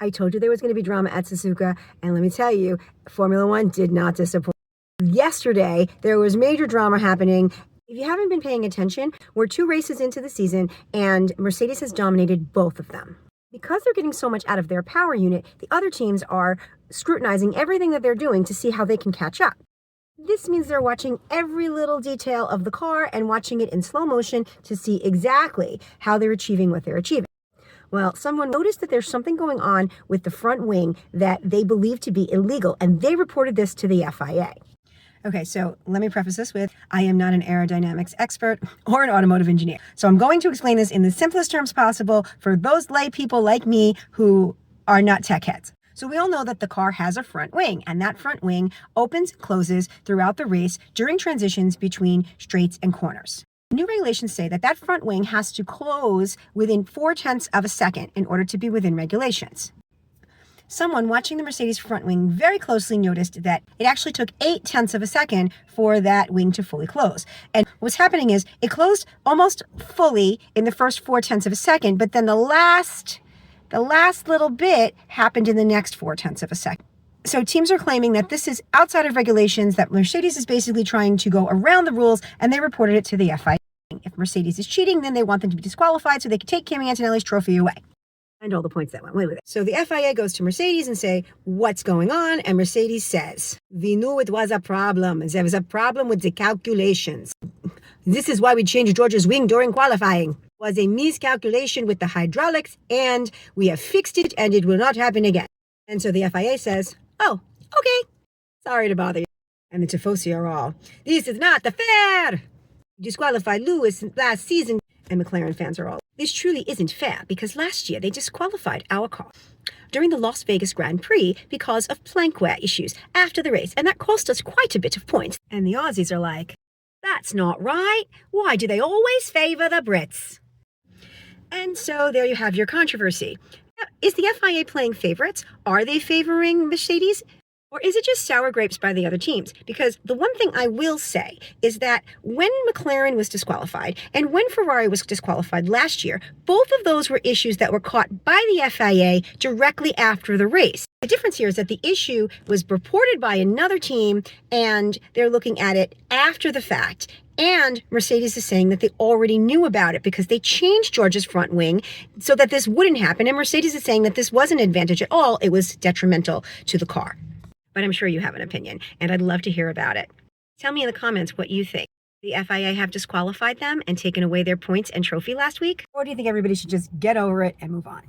I told you there was going to be drama at Suzuka, and let me tell you, Formula One did not disappoint. Yesterday, there was major drama happening. If you haven't been paying attention, we're 2 races into the season, and Mercedes has dominated both of them. Because they're getting so much out of their power unit, the other teams are scrutinizing everything that they're doing to see how they can catch up. This means they're watching every little detail of the car and watching it in slow motion to see exactly how they're achieving what they're achieving. Well, someone noticed that there's something going on with the front wing that they believe to be illegal, and they reported this to the FIA. Okay, so let me preface this with, I am not an aerodynamics expert or an automotive engineer. So I'm going to explain this in the simplest terms possible for those lay people like me who are not tech heads. So we all know that the car has a front wing, and that front wing opens, closes throughout the race during transitions between straights and corners. New regulations say that that front wing has to close within 0.4 of a second in order to be within regulations. Someone watching the Mercedes front wing very closely noticed that it actually took 0.8 of a second for that wing to fully close. And what's happening is it closed almost fully in the first 0.4 of a second, but then the last little bit happened in the next 0.4 of a second. So teams are claiming that this is outside of regulations, that Mercedes is basically trying to go around the rules, and they reported it to the FIA. If Mercedes is cheating, then they want them to be disqualified so they can take Kimi Antonelli's trophy away. And all the points that went with it. So the FIA goes to Mercedes and say, what's going on? And Mercedes says, we knew it was a problem. There was a problem with the calculations. This is why we changed George's wing during qualifying. It was a miscalculation with the hydraulics, and we have fixed it, and it will not happen again. And so the FIA says, oh, okay. Sorry to bother you. And the Tifosi are all, this is not the fair. Disqualified Lewis last season. And McLaren fans are all, this truly isn't fair because last year they disqualified our car during the Las Vegas Grand Prix because of plankware issues after the race, and that cost us quite a bit of points. And the Aussies are like, that's not right. Why do they always favor the Brits? And so there you have your controversy. Is the FIA playing favorites? Are they favoring Mercedes? Or is it just sour grapes by the other teams? Because the one thing I will say is that when McLaren was disqualified and when Ferrari was disqualified last year, both of those were issues that were caught by the FIA directly after the race. The difference here is that the issue was reported by another team and they're looking at it after the fact. And Mercedes is saying that they already knew about it because they changed George's front wing so that this wouldn't happen. And Mercedes is saying that this wasn't an advantage at all. It was detrimental to the car. But I'm sure you have an opinion, and I'd love to hear about it. Tell me in the comments what you think. The FIA have disqualified them and taken away their points and trophy last week? Or do you think everybody should just get over it and move on?